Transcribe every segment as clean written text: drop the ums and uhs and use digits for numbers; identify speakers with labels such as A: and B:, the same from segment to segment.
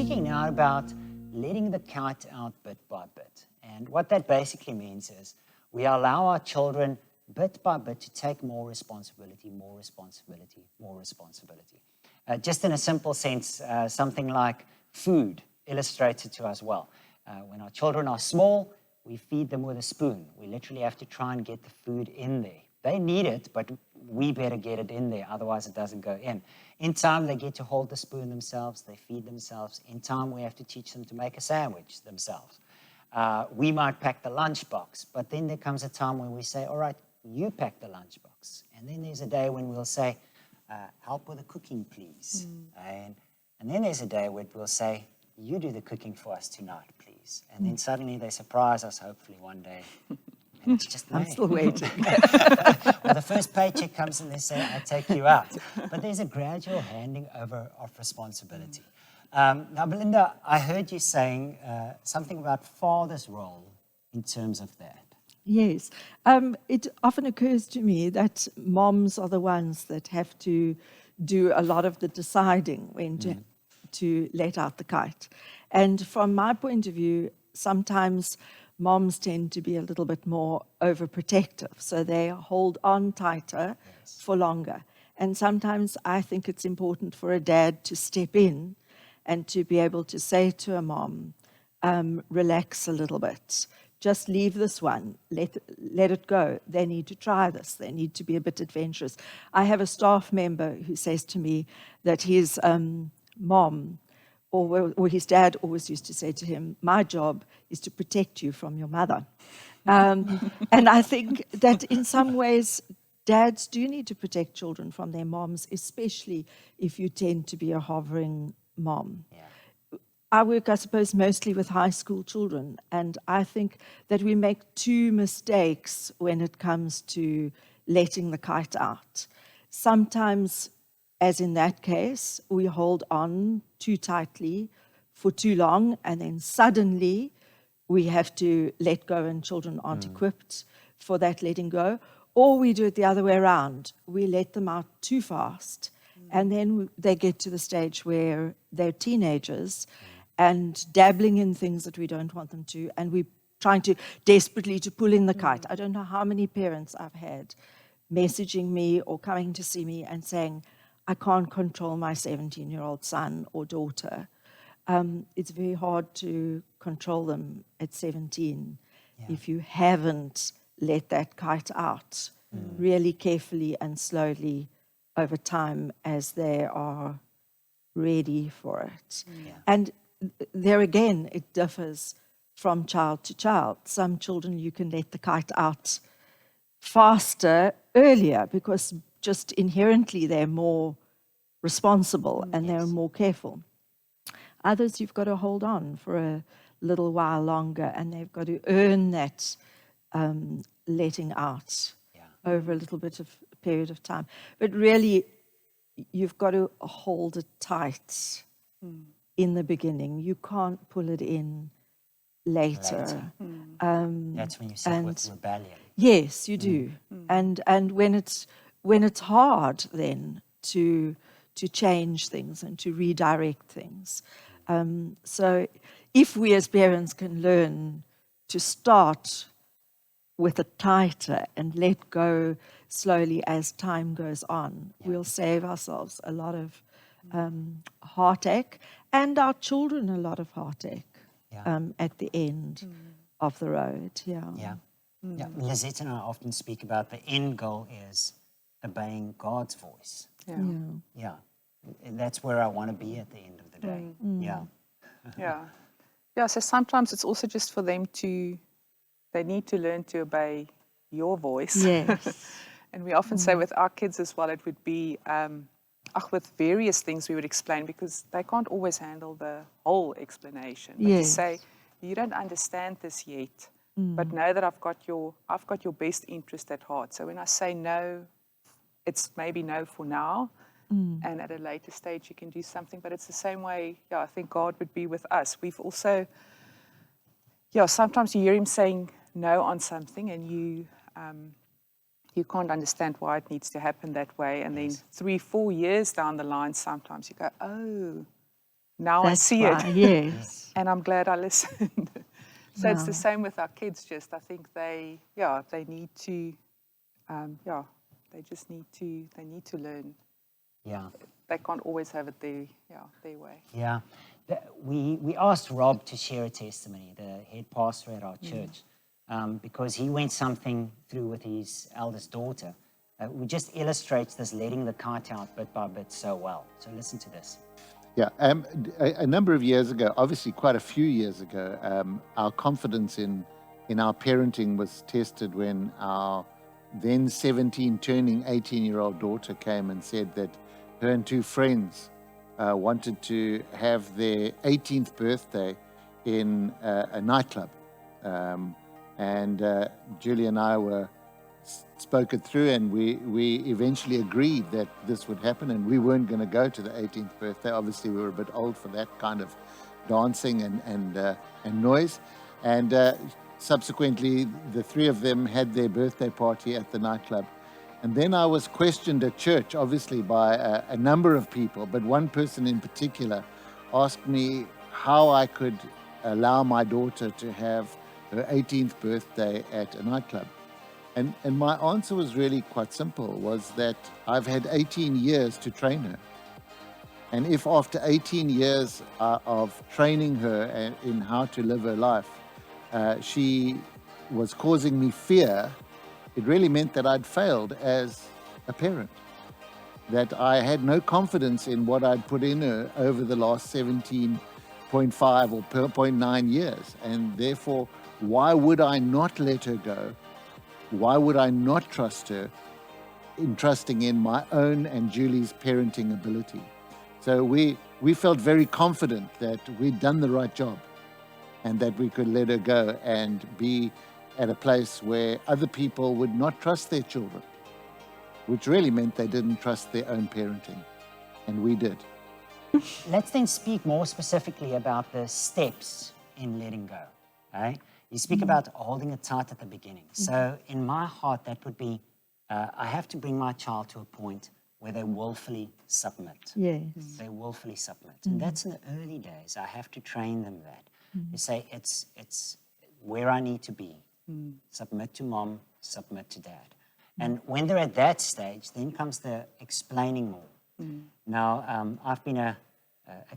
A: speaking now about letting the kite out bit by bit. And what that basically means is we allow our children bit by bit to take more responsibility, more responsibility, more responsibility. Just in a simple sense, something like food illustrates it to us well. When our children are small, we feed them with a spoon. We literally have to try and get the food in there. They need it, but we better get it in there, otherwise it doesn't go in. In time, they get to hold the spoon themselves, they feed themselves. In time, we have to teach them to make a sandwich themselves. We might pack the lunchbox, but then there comes a time when we say, all right, you pack the lunchbox. And then there's a day when we'll say, help with the cooking, please. And then there's a day where we'll say, you do the cooking for us tonight, please. And then suddenly they surprise us, hopefully one day. And it's just
B: I'm still waiting.
A: Well, the first paycheck comes and they say, I'll take you out. But there's a gradual handing over of responsibility. Now, Belinda, I heard you saying something about father's role in terms of that.
B: Yes. It often occurs to me that moms are the ones that have to do a lot of the deciding when to let out the kite. And from my point of view, sometimes moms tend to be a little bit more overprotective, so they hold on tighter for longer. And sometimes I think it's important for a dad to step in and to be able to say to a mom, relax a little bit. Just leave this one, let it go. They need to try this. They need to be a bit adventurous. I have a staff member who says to me that his mom or his dad always used to say to him, my job is to protect you from your mother. And I think that in some ways, dads do need to protect children from their moms, especially if you tend to be a hovering mom. Yeah. I work, I suppose, mostly with high school children, and I think that we make two mistakes when it comes to letting the kite out. Sometimes, as in that case, we hold on too tightly for too long, and then suddenly we have to let go, and children aren't equipped for that letting go. Or we do it the other way around. We let them out too fast, and then they get to the stage where they're teenagers and dabbling in things that we don't want them to, and we're trying to desperately to pull in the kite. I don't know how many parents I've had messaging me or coming to see me and saying, I can't control my 17-year-old son or daughter. It's very hard to control them at 17 if you haven't let that kite out really carefully and slowly over time as they are ready for it. And there again, it differs from child to child. Some children you can let the kite out faster, earlier, because just inherently they're more responsible and they're more careful. Others you've got to hold on for a little while longer, and they've got to earn that letting out over a little bit of a period of time. But really, you've got to hold it tight in the beginning. You can't pull it in later.
A: That's when you sit with rebellion.
B: Yes, you do. And when it's hard then to change things and to redirect things. So if we as parents can learn to start with it tighter and let go slowly as time goes on, we'll save ourselves a lot of heartache and our children a lot of heartache at the end of the road.
A: Yeah. Lisette and I often speak about the end goal is obeying God's voice. And that's where I want to be at the end of the day.
C: So sometimes it's also just for them they need to learn to obey your voice.
B: Yes.
C: And we often say with our kids as well, it would be with various things we would explain, because they can't always handle the whole explanation. But to say, you don't understand this yet, but know that I've got your best interest at heart. So when I say no, it's maybe no for now, and at a later stage you can do something. But it's the same way, I think God would be with us. We've also, sometimes you hear him saying no on something, and you can't understand why it needs to happen that way. And then 3-4 years down the line, sometimes you go, oh, Now I
B: That's
C: see
B: why,
C: it.
B: yes.
C: And I'm glad I listened. So it's the
B: Wow.
C: same with our kids. Just I think they need to, they just need to learn.
A: Yeah.
C: They can't always have it their way.
A: Yeah. We asked Rob to share a testimony, the head pastor at our church, because he went something through with his eldest daughter. We just illustrates this letting the kite out bit by bit so well. So listen to this.
D: Yeah, a number of years ago, obviously quite a few years ago, our confidence in our parenting was tested when our then 17 turning 18-year-old daughter came and said that her and two friends wanted to have their 18th birthday in a nightclub. And Julie and I spoke it through, and we eventually agreed that this would happen, and we weren't going to go to the 18th birthday. Obviously, we were a bit old for that kind of dancing and noise. And subsequently, the three of them had their birthday party at the nightclub. And then I was questioned at church, obviously, by a number of people, but one person in particular asked me how I could allow my daughter to have her 18th birthday at a nightclub. And my answer was really quite simple, was that I've had 18 years to train her. And if after 18 years of training her in how to live her life, she was causing me fear, it really meant that I'd failed as a parent, that I had no confidence in what I'd put in her over the last 17.5 or 0.9 years. And therefore, why would I not let her go? Why would I not trust her in trusting in my own and Julie's parenting ability? So we felt very confident that we'd done the right job and that we could let her go and be at a place where other people would not trust their children, which really meant they didn't trust their own parenting. And we did.
A: Let's then speak more specifically about the steps in letting go. Okay? You speak about holding it tight at the beginning. So in my heart, that would be, I have to bring my child to a point where they willfully submit.
B: Yes.
A: They willfully submit. And that's in the early days. I have to train them that. You say, it's where I need to be. Submit to mom, submit to dad. And when they're at that stage, then comes the explaining more. Now, I've been a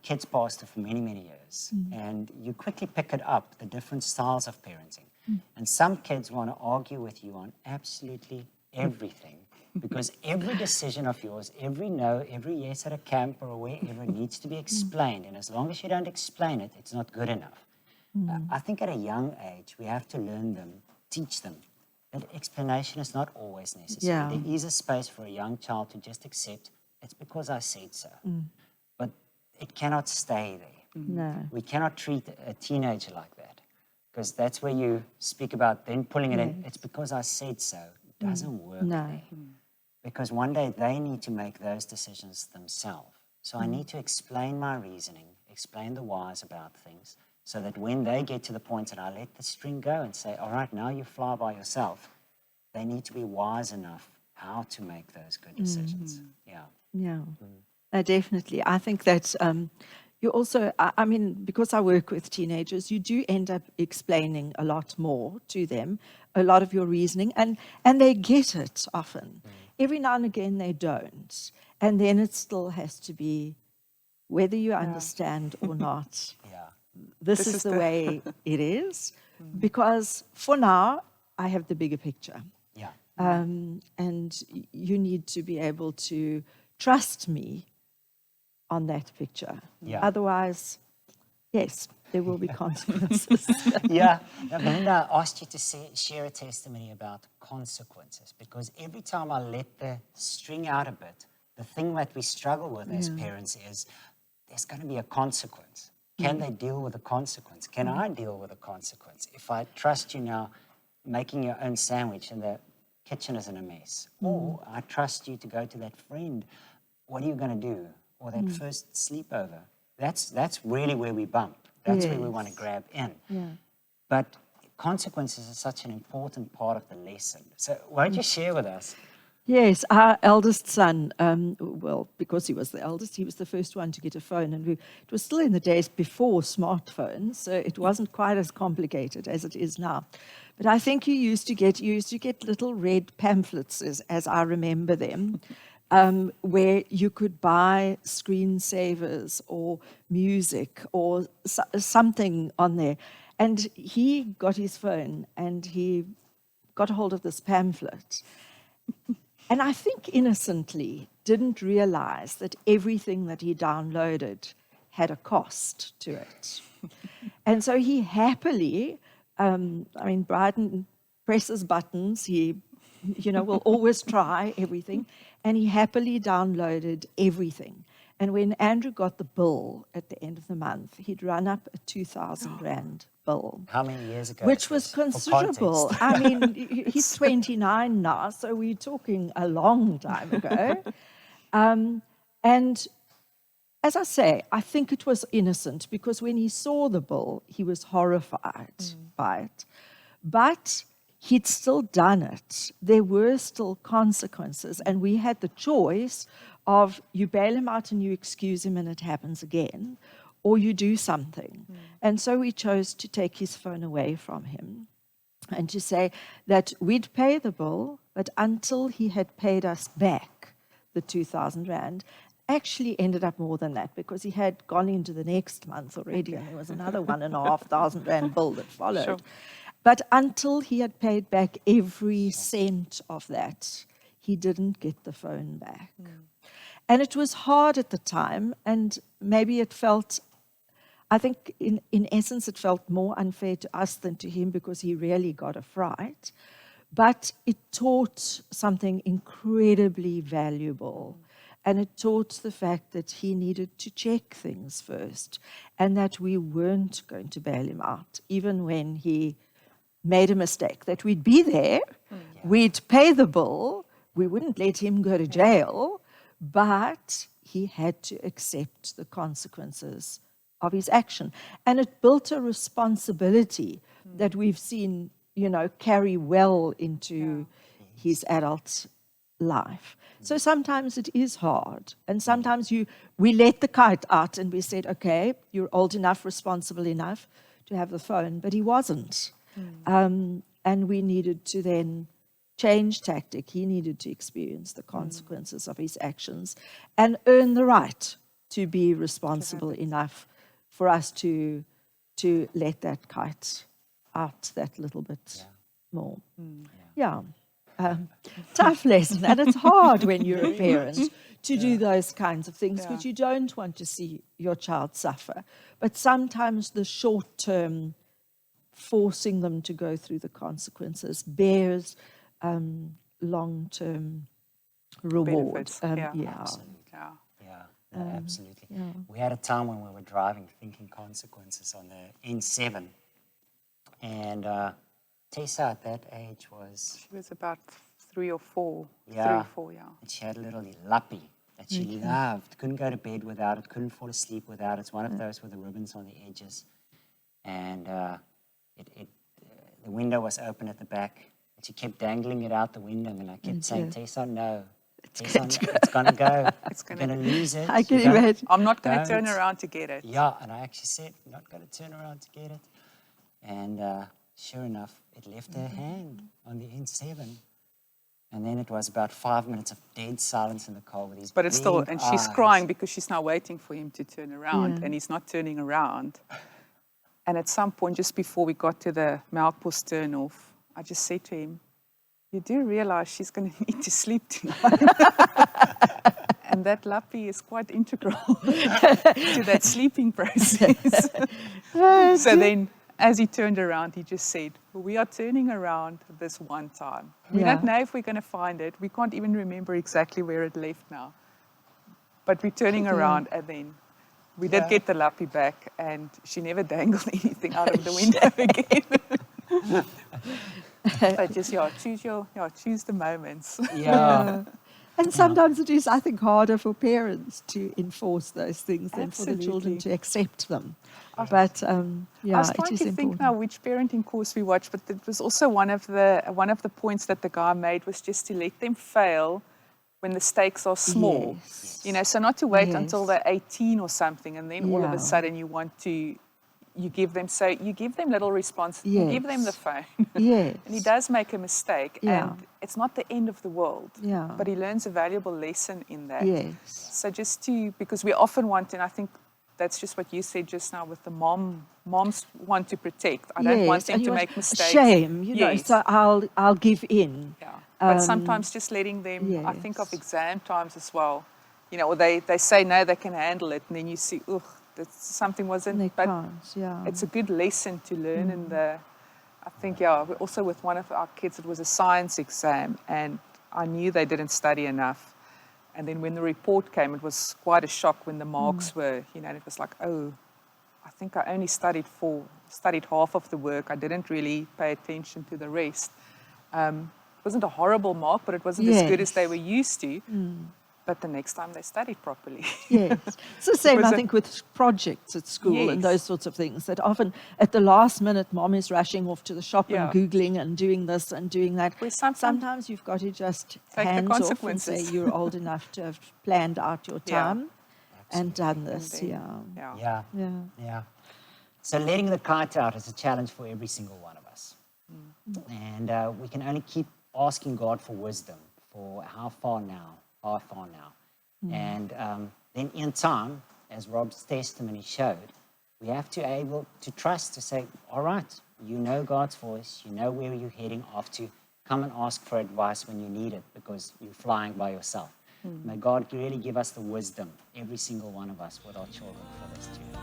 A: kids pastor for many, many years, and you quickly pick it up, the different styles of parenting. And some kids want to argue with you on absolutely everything, because every decision of yours, every no, every yes at a camp or wherever needs to be explained. And as long as you don't explain it, it's not good enough. I think at a young age, we have to learn them, teach them that explanation is not always necessary.
B: Yeah.
A: There is a space for a young child to just accept, it's because I said so. But it cannot stay there.
B: No.
A: We cannot treat a teenager like that, because that's where you speak about then pulling it in. It's because I said so. It doesn't work
B: No.
A: there. Because one day they need to make those decisions themselves. So I need to explain my reasoning, explain the whys about things, so that when they get to the point that I let the string go and say, all right, now you fly by yourself, they need to be wise enough how to make those good decisions. Yeah.
B: Yeah, definitely. I think that you also, I mean, because I work with teenagers, you do end up explaining a lot more to them, a lot of your reasoning, and they get it often. Every now and again they don't. And then it still has to be, whether you understand or not,
A: Yeah.
B: this is the way it is. Because for now, I have the bigger picture.
A: Yeah.
B: And you need to be able to trust me on that picture.
A: Yeah.
B: Otherwise, yes, there will be consequences.
A: Yeah. Now, Belinda, I asked you to share a testimony about consequences, because every time I let the string out a bit, the thing that we struggle with as parents is there's going to be a consequence. Can they deal with the consequence? Can I deal with the consequence? If I trust you now making your own sandwich and the kitchen is in a mess, or I trust you to go to that friend, what are you going to do? Or that first sleepover. That's really where we bump. That's where we want to grab in.
B: Yeah.
A: But consequences are such an important part of the lesson. So why don't you share with us
B: Yes, our eldest son, well, because he was the eldest, he was the first one to get a phone. And it was still in the days before smartphones, so it wasn't quite as complicated as it is now. But I think you used to get little red pamphlets, as I remember them, where you could buy screensavers or music or something on there. And he got his phone and he got a hold of this pamphlet. And I think innocently didn't realize that everything that he downloaded had a cost to it. And so he happily, Bryden presses buttons, he, will always try everything, and he happily downloaded everything. And when Andrew got the bill at the end of the month, he'd run up a 2,000 Rand bill.
A: How many years ago?
B: Which was considerable. I mean, he's 29 now, so we're talking a long time ago. And as I say, I think it was innocent because when he saw the bill, he was horrified by it. But he'd still done it. There were still consequences, and we had the choice of you bail him out and you excuse him and it happens again, or you do something. And so we chose to take his phone away from him and to say that we'd pay the bill, but until he had paid us back the 2,000 Rand, actually ended up more than that because he had gone into the next month already and there was another 1,500 Rand bill that followed.
C: Sure.
B: But until he had paid back every cent of that, he didn't get the phone back. And it was hard at the time, and maybe it felt, I think in essence, it felt more unfair to us than to him because he really got a fright. But it taught something incredibly valuable. And it taught the fact that he needed to check things first and that we weren't going to bail him out, even when he made a mistake, that we'd be there, we'd pay the bill, we wouldn't let him go to jail, but he had to accept the consequences of his action. And it built a responsibility that we've seen, carry well into his adult life. So sometimes it is hard. And sometimes we let the kite out and we said, okay, you're old enough, responsible enough to have the phone, but he wasn't. And we needed to then change tactic. He needed to experience the consequences of his actions and earn the right to be responsible enough for us to let that kite out that little bit more. Tough lesson, and it's hard when you're a parent to do those kinds of things because you don't want to see your child suffer. But sometimes the short term forcing them to go through the consequences bears long-term reward.
A: Absolutely. We had a time when we were driving, thinking consequences on the N7, and Tessa at that age was...
C: She was about 3 or 4.
A: Yeah.
C: 3 or 4,
A: And she had a little lappy that she loved. Couldn't go to bed without it, couldn't fall asleep without it. It's one of those with the ribbons on the edges. And the window was open at the back. And she kept dangling it out the window, and I kept saying, Tessa, no. Tessa, it's going to go. It's going to lose it.
B: I can imagine.
C: I'm not going to turn around to get it.
A: Yeah, and I actually said, I'm not going to turn around to get it. And sure enough, it left her hand on the N7. And then it was about 5 minutes of dead silence in the car with his
C: But it's still,
A: big
C: and she's
A: eyes.
C: crying because she's now waiting for him to turn around, and he's not turning around. And at some point, just before we got to the Melkbos turnoff, I just said to him, you do realize she's going to need to sleep tonight. And that lappy is quite integral to that sleeping process. So then, as he turned around, he just said, we are turning around this one time. We don't know if we're going to find it. We can't even remember exactly where it left now. But we're turning around, and then we did get the lappy back, and she never dangled anything out of the window again. But just, choose the moments.
A: Yeah.
B: And sometimes it is, I think, harder for parents to enforce those things than for the children
C: Absolutely.
B: to accept them. But yeah,
C: I was
B: it
C: trying
B: is
C: to think now
B: important.
C: which parenting course we watched, but it was also one of the points that the guy made was just to let them fail when the stakes are small.
B: Yes.
C: You know, so not to wait until
B: Yes.
C: they're 18 or something, and then all of a
B: Yeah.
C: sudden you give them little response, you give them the
B: Yes.
C: phone.
B: Yes.
C: And he does make a mistake,
B: Yeah.
C: and it's not the end of the world.
B: Yeah.
C: But he learns a valuable lesson in that.
B: Yes.
C: So because we often want, and I think that's just what you said just now with the moms want to protect. I don't want
B: Yes,
C: them
B: and you
C: to
B: want
C: make mistakes.
B: shame, you know,
C: Yes.
B: so I'll give in.
C: Yeah. But sometimes just letting them, I think of
B: yes.
C: exam times as well. You know, or they say no, they can handle it, and then you see, ugh, something wasn't.
B: They
C: But
B: can't, yeah.
C: it's a good lesson to learn in the. I think also with one of our kids, it was a science exam, and I knew they didn't study enough. And then when the report came, it was quite a shock when the marks were, and it was like, oh, I think I only studied half of the work. I didn't really pay attention to the rest. It wasn't a horrible mark, but it wasn't as good as they
B: Yes.
C: were used to. But the next time they studied properly.
B: Yes. It's the same,
C: was
B: I
C: a-
B: think, with projects at school and
C: Yes.
B: those sorts of things, that often at the last minute, mom is rushing off to the shop
C: Yeah.
B: and Googling and doing this and doing that.
C: Where sometimes-
B: Sometimes you've got to just
C: Take the
B: hands off and say
C: consequences.
B: you're old enough to have planned out your
C: Yeah.
B: time and done
C: And
B: this.
C: then-
B: Yeah.
A: Yeah.
B: Yeah.
A: Yeah. So letting the kite out is a challenge for every single one of us. And we can only keep asking God for wisdom for how far now. And then in time, as Rob's testimony showed, we have to able to trust to say, all right, you know God's voice, you know where you're heading off to. Come and ask for advice when you need it because you're flying by yourself. May God really give us the wisdom, every single one of us, with our children for this too.